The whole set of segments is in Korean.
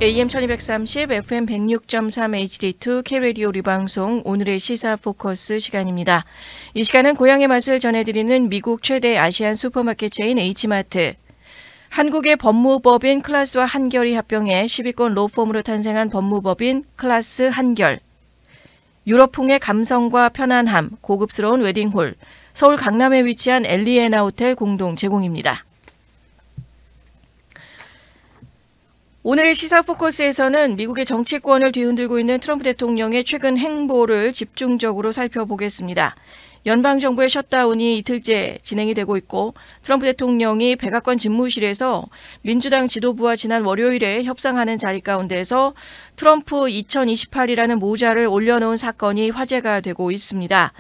AM 1230, FM 106.3 HD2 K-Radio 리방송 오늘의 시사 포커스 시간입니다. 이 시간은 고향의 맛을 전해드리는 미국 최대 아시안 슈퍼마켓 체인 H마트. 한국의 법무법인 클라스와 한결이 합병해 10위권 로펌으로 탄생한 법무법인 클라스 한결. 유럽풍의 감성과 편안함, 고급스러운 웨딩홀, 서울 강남에 위치한 엘리에나 호텔 공동 제공입니다. 오늘의 시사 포커스에서는 미국의 정치권을 뒤흔들고 있는 트럼프 대통령의 최근 행보를 집중적으로 살펴보겠습니다. 연방정부의 셧다운이 이틀째 진행이 되고 있고 트럼프 대통령이 백악관 집무실에서 민주당 지도부와 지난 월요일에 협상하는 자리 가운데서 트럼프 2028이라는 모자를 올려놓은 사건이 화제가 되고 있습니다.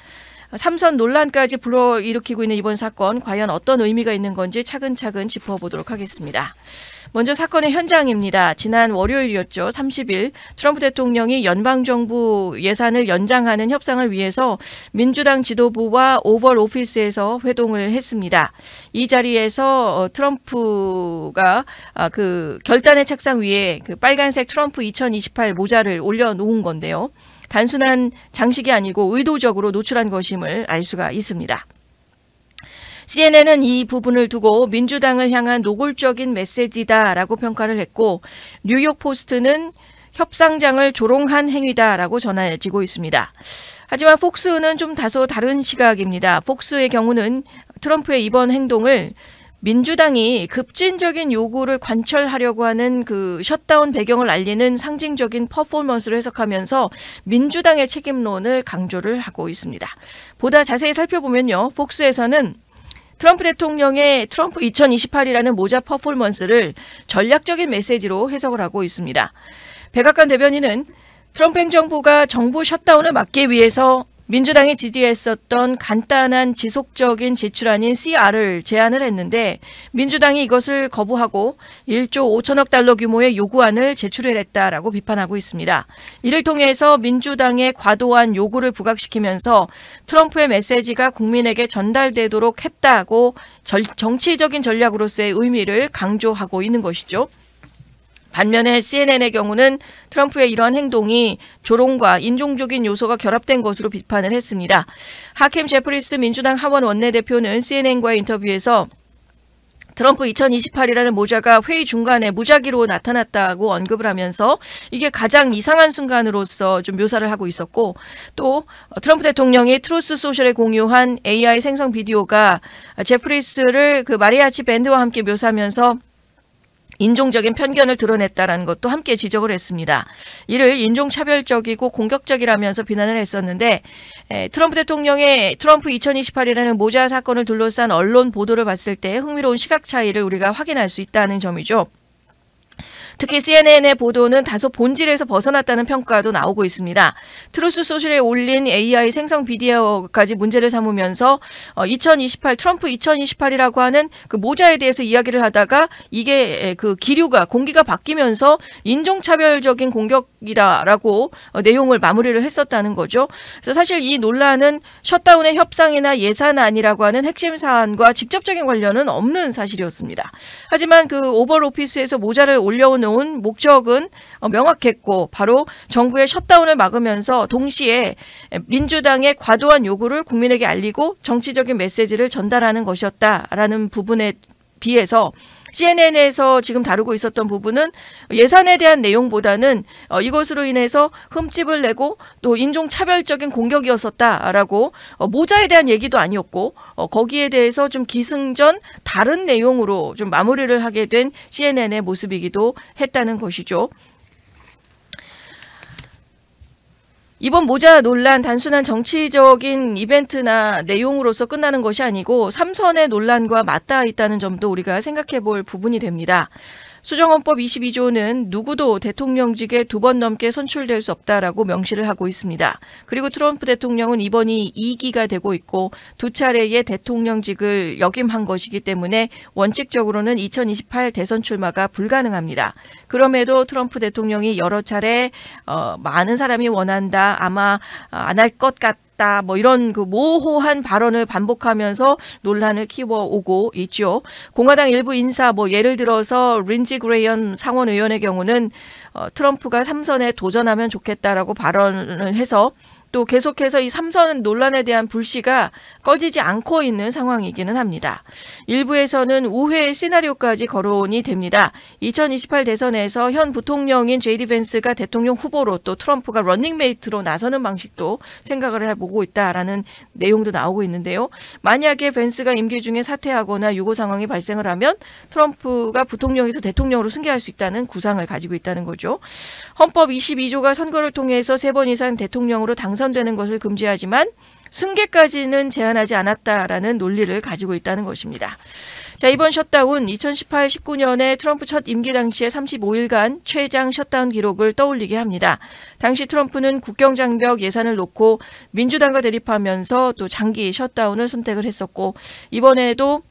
삼선 논란까지 불러일으키고 있는 이번 사건, 과연 어떤 의미가 있는 건지 차근차근 짚어보도록 하겠습니다. 먼저 사건의 현장입니다. 지난 월요일이었죠. 30일 트럼프 대통령이 연방정부 예산을 연장하는 협상을 위해서 민주당 지도부와 오벌 오피스에서 회동을 했습니다. 이 자리에서 트럼프가 그 결단의 책상 위에 그 빨간색 트럼프 2028 모자를 올려놓은 건데요. 단순한 장식이 아니고 의도적으로 노출한 것임을 알 수가 있습니다. CNN은 이 부분을 두고 민주당을 향한 노골적인 메시지다라고 평가를 했고 뉴욕 포스트는 협상장을 조롱한 행위다라고 전해지고 있습니다. 하지만 폭스는 좀 다소 다른 시각입니다. 폭스의 경우는 트럼프의 이번 행동을 민주당이 급진적인 요구를 관철하려고 하는 그 셧다운 배경을 알리는 상징적인 퍼포먼스로 해석하면서 민주당의 책임론을 강조를 하고 있습니다. 보다 자세히 살펴보면요. 폭스에서는 트럼프 대통령의 트럼프 2028이라는 모자 퍼포먼스를 전략적인 메시지로 해석을 하고 있습니다. 백악관 대변인은 트럼프 행정부가 정부 셧다운을 막기 위해서 민주당이 지지했었던 간단한 지속적인 지출안인 CR을 제안을 했는데 민주당이 이것을 거부하고 1조 5천억 달러 규모의 요구안을 제출했다라고 비판하고 있습니다. 이를 통해서 민주당의 과도한 요구를 부각시키면서 트럼프의 메시지가 국민에게 전달되도록 했다고 정치적인 전략으로서의 의미를 강조하고 있는 것이죠. 반면에 CNN의 경우는 트럼프의 이러한 행동이 조롱과 인종적인 요소가 결합된 것으로 비판을 했습니다. 하킴 제프리스 민주당 하원 원내대표는 CNN과의 인터뷰에서 트럼프 2028이라는 모자가 회의 중간에 무작위로 나타났다고 언급을 하면서 이게 가장 이상한 순간으로서 좀 묘사를 하고 있었고 또 트럼프 대통령이 트루스 소셜에 공유한 AI 생성 비디오가 제프리스를 그 마리아치 밴드와 함께 묘사하면서 인종적인 편견을 드러냈다라는 것도 함께 지적을 했습니다. 이를 인종차별적이고 공격적이라면서 비난을 했었는데 트럼프 대통령의 트럼프 2028이라는 모자 사건을 둘러싼 언론 보도를 봤을 때 흥미로운 시각 차이를 우리가 확인할 수 있다는 점이죠. 특히 CNN의 보도는 다소 본질에서 벗어났다는 평가도 나오고 있습니다. 트루스 소셜에 올린 AI 생성 비디오까지 문제를 삼으면서 트럼프 2028이라고 하는 그 모자에 대해서 이야기를 하다가 이게 그 기류가 공기가 바뀌면서 인종차별적인 공격이다라고 내용을 마무리를 했었다는 거죠. 그래서 사실 이 논란은 셧다운의 협상이나 예산안이라고 하는 핵심 사안과 직접적인 관련은 없는 사실이었습니다. 하지만 그 오벌 오피스에서 모자를 올려온 목적은 명확했고 바로 정부의 셧다운을 막으면서 동시에 민주당의 과도한 요구를 국민에게 알리고 정치적인 메시지를 전달하는 것이었다라는 부분에 비해서 CNN에서 지금 다루고 있었던 부분은 예산에 대한 내용보다는 이것으로 인해서 흠집을 내고 또 인종차별적인 공격이었었다라고 모자에 대한 얘기도 아니었고 거기에 대해서 좀 기승전 다른 내용으로 좀 마무리를 하게 된 CNN의 모습이기도 했다는 것이죠. 이번 모자 논란 단순한 정치적인 이벤트나 내용으로서 끝나는 것이 아니고 삼선의 논란과 맞닿아 있다는 점도 우리가 생각해 볼 부분이 됩니다. 수정헌법 22조는 누구도 대통령직에 2번 넘게 선출될 수 없다라고 명시를 하고 있습니다. 그리고 트럼프 대통령은 이번이 2기가 되고 있고 2차례의 대통령직을 역임한 것이기 때문에 원칙적으로는 2028 대선 출마가 불가능합니다. 그럼에도 트럼프 대통령이 여러 차례 많은 사람이 원한다, 아마 안 할 것 같다, 않았다. 뭐 이런 그 모호한 발언을 반복하면서 논란을 키워오고 있죠. 공화당 일부 인사 뭐 예를 들어서 린지 그레이엄 상원 의원의 경우는 트럼프가 3선에 도전하면 좋겠다라고 발언을 해서 또 계속해서 이 3선 논란에 대한 불씨가 꺼지지 않고 있는 상황이기는 합니다. 일부에서는 우회의 시나리오까지 거론이 됩니다. 2028 대선에서 현 부통령인 제이디 벤스가 대통령 후보로 또 트럼프가 러닝메이트로 나서는 방식도 생각을 해보고 있다라는 내용도 나오고 있는데요. 만약에 벤스가 임기 중에 사퇴하거나 유고 상황이 발생을 하면 트럼프가 부통령에서 대통령으로 승계할 수 있다는 구상을 가지고 있다는 거죠. 헌법 22조가 선거를 통해서 3번 이상 대통령으로 당선되는 것을 금지하지만 승계까지는 제한하지 않았다라는 논리를 가지고 있다는 것입니다. 자, 이번 셧다운 2018-19년에 트럼프 첫 임기 당시에 35일간 최장 셧다운 기록을 떠올리게 합니다. 당시 트럼프는 국경장벽 예산을 놓고 민주당과 대립하면서 또 장기 셧다운을 선택을 했었고 이번에도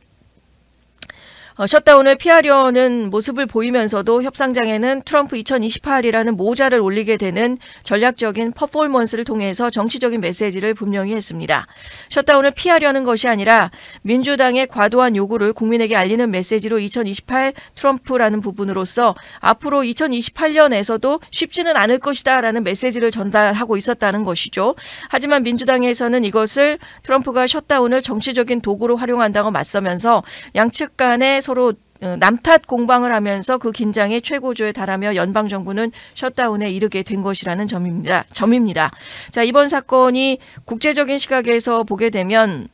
셧다운을 피하려는 모습을 보이면서도 협상장에는 트럼프 2028이라는 모자를 올리게 되는 전략적인 퍼포먼스를 통해서 정치적인 메시지를 분명히 했습니다. 셧다운을 피하려는 것이 아니라 민주당의 과도한 요구를 국민에게 알리는 메시지로 2028 트럼프라는 부분으로서 앞으로 2028년에서도 쉽지는 않을 것이다 라는 메시지를 전달하고 있었다는 것이죠. 하지만 민주당에서는 이것을 트럼프가 셧다운을 정치적인 도구로 활용한다고 맞서면서 양측 간에 서로 남탓 공방을 하면서 그 긴장이 최고조에 달하며 연방정부는 셧다운에 이르게 된 것이라는 점입니다. 자, 이번 사건이 국제적인 시각에서 보게 되면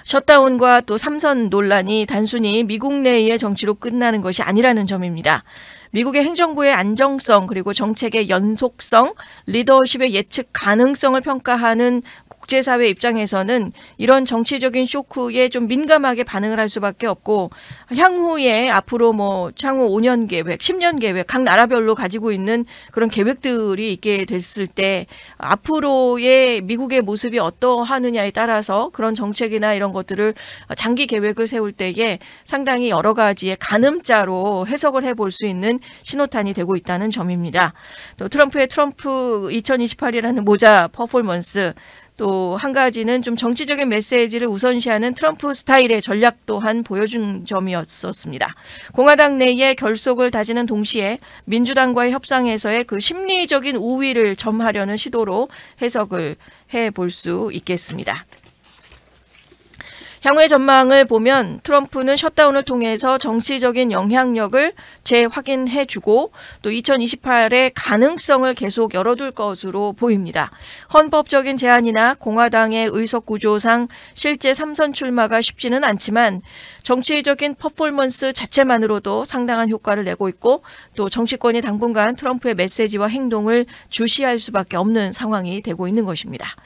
셧다운과 또 3선 논란이 단순히 미국 내의 정치로 끝나는 것이 아니라는 점입니다. 미국의 행정부의 안정성 그리고 정책의 연속성, 리더십의 예측 가능성을 평가하는 국제사회 입장에서는 이런 정치적인 쇼크에 좀 민감하게 반응을 할 수밖에 없고 향후에 앞으로 뭐 향후 5년 계획, 10년 계획 각 나라별로 가지고 있는 그런 계획들이 있게 됐을 때 앞으로의 미국의 모습이 어떠하느냐에 따라서 그런 정책이나 이런 것들을 장기 계획을 세울 때에 상당히 여러 가지의 가늠자로 해석을 해볼 수 있는 신호탄이 되고 있다는 점입니다. 또 트럼프의 트럼프 2028이라는 모자 퍼포먼스 또 한 가지는 좀 정치적인 메시지를 우선시하는 트럼프 스타일의 전략 또한 보여준 점이었습니다. 공화당 내의 결속을 다지는 동시에 민주당과의 협상에서의 그 심리적인 우위를 점하려는 시도로 해석을 해볼 수 있겠습니다. 향후의 전망을 보면 트럼프는 셧다운을 통해서 정치적인 영향력을 재확인해주고 또 2028의 가능성을 계속 열어둘 것으로 보입니다. 헌법적인 제한이나 공화당의 의석 구조상 실제 3선 출마가 쉽지는 않지만 정치적인 퍼포먼스 자체만으로도 상당한 효과를 내고 있고 또 정치권이 당분간 트럼프의 메시지와 행동을 주시할 수밖에 없는 상황이 되고 있는 것입니다.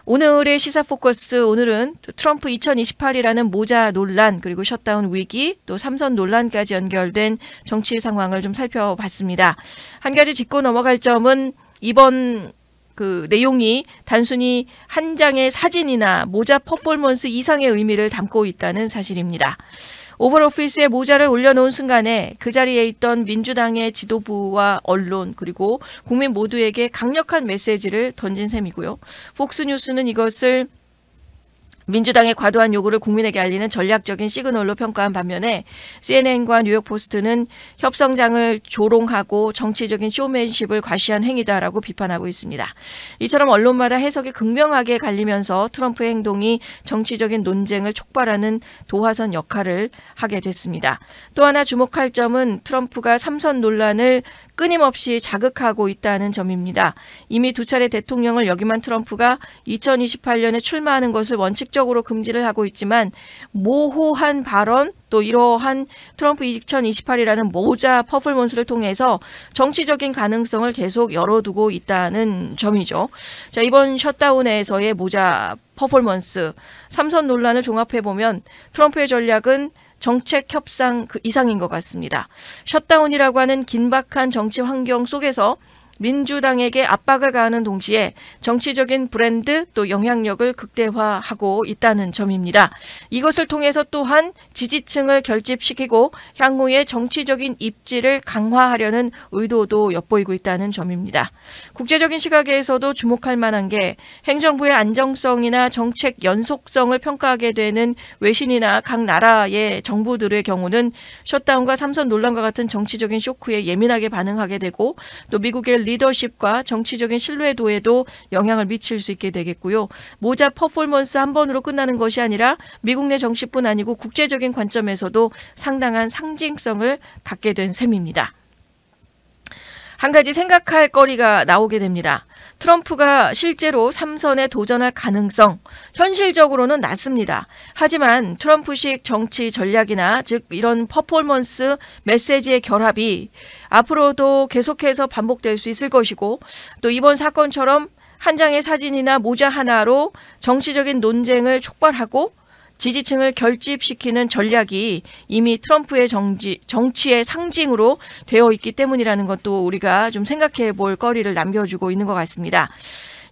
오늘의 시사 포커스, 오늘은 트럼프 2028이라는 모자 논란 그리고 셧다운 위기 또 3선 논란까지 연결된 정치 상황을 좀 살펴봤습니다. 한 가지 짚고 넘어갈 점은 이번 그 내용이 단순히 한 장의 사진이나 모자 퍼포먼스 이상의 의미를 담고 있다는 사실입니다. 오벌 오피스에 모자를 올려놓은 순간에 그 자리에 있던 민주당의 지도부와 언론 그리고 국민 모두에게 강력한 메시지를 던진 셈이고요. 폭스뉴스는 이것을 민주당의 과도한 요구를 국민에게 알리는 전략적인 시그널로 평가한 반면에 CNN과 뉴욕포스트는 협상장을 조롱하고 정치적인 쇼맨십을 과시한 행위다라고 비판하고 있습니다. 이처럼 언론마다 해석이 극명하게 갈리면서 트럼프의 행동이 정치적인 논쟁을 촉발하는 도화선 역할을 하게 됐습니다. 또 하나 주목할 점은 트럼프가 3선 논란을 끊임없이 자극하고 있다는 점입니다. 이미 2차례 대통령을 역임한 트럼프가 2028년에 출마하는 것을 원칙적으로 금지를 하고 있지만 모호한 발언 또 이러한 트럼프 2028이라는 모자 퍼포먼스를 통해서 정치적인 가능성을 계속 열어두고 있다는 점이죠. 자, 이번 셧다운에서의 모자 퍼포먼스 3선 논란을 종합해보면 트럼프의 전략은 정책 협상 그 이상인 것 같습니다. 셧다운이라고 하는 긴박한 정치 환경 속에서 민주당에게 압박을 가하는 동시에 정치적인 브랜드 또 영향력을 극대화하고 있다는 점입니다. 이것을 통해서 또한 지지층을 결집시키고 향후의 정치적인 입지를 강화하려는 의도도 엿보이고 있다는 점입니다. 국제적인 시각에서도 주목할 만한 게 행정부의 안정성이나 정책 연속성을 평가하게 되는 외신이나 각 나라의 정부들의 경우는 셧다운과 삼선 논란과 같은 정치적인 쇼크에 예민하게 반응하게 되고 또 미국의 리더십과 정치적인 신뢰도에도 영향을 미칠 수 있게 되겠고요. 모자 퍼포먼스 한 번으로 끝나는 것이 아니라 미국 내 정치뿐 아니고 국제적인 관점에서도 상당한 상징성을 갖게 된 셈입니다. 한 가지 생각할 거리가 나오게 됩니다. 트럼프가 실제로 3선에 도전할 가능성, 현실적으로는 낮습니다. 하지만 트럼프식 정치 전략이나 즉 이런 퍼포먼스 메시지의 결합이 앞으로도 계속해서 반복될 수 있을 것이고 또 이번 사건처럼 한 장의 사진이나 모자 하나로 정치적인 논쟁을 촉발하고 지지층을 결집시키는 전략이 이미 트럼프의 정치의 상징으로 되어 있기 때문이라는 것도 우리가 좀 생각해 볼 거리를 남겨주고 있는 것 같습니다.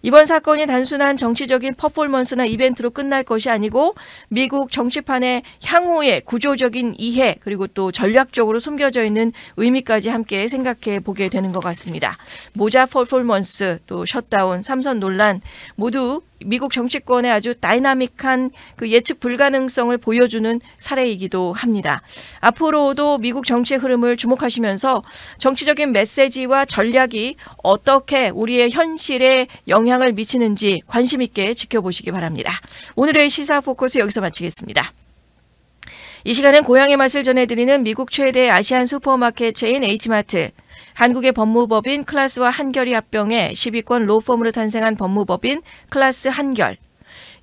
이번 사건이 단순한 정치적인 퍼포먼스나 이벤트로 끝날 것이 아니고 미국 정치판의 향후의 구조적인 이해 그리고 또 전략적으로 숨겨져 있는 의미까지 함께 생각해 보게 되는 것 같습니다. 모자 퍼포먼스, 또 셧다운, 삼선 논란 모두 미국 정치권의 아주 다이나믹한 그 예측 불가능성을 보여주는 사례이기도 합니다. 앞으로도 미국 정치의 흐름을 주목하시면서 정치적인 메시지와 전략이 어떻게 우리의 현실에 영향을 미치는지 관심 있게 지켜보시기 바랍니다. 오늘의 시사 포커스 여기서 마치겠습니다. 이 시간은 고향의 맛을 전해드리는 미국 최대 아시안 슈퍼마켓 체인 H마트, 한국의 법무법인 클라스와 한결이 합병해 10위권 로펌으로 탄생한 법무법인 클라스 한결,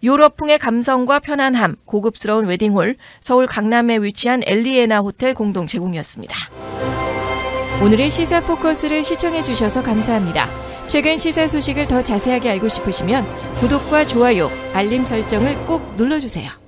유럽풍의 감성과 편안함, 고급스러운 웨딩홀, 서울 강남에 위치한 엘리에나 호텔 공동 제공이었습니다. 오늘의 시사 포커스를 시청해 주셔서 감사합니다. 최근 시사 소식을 더 자세하게 알고 싶으시면 구독과 좋아요, 알림 설정을 꼭 눌러주세요.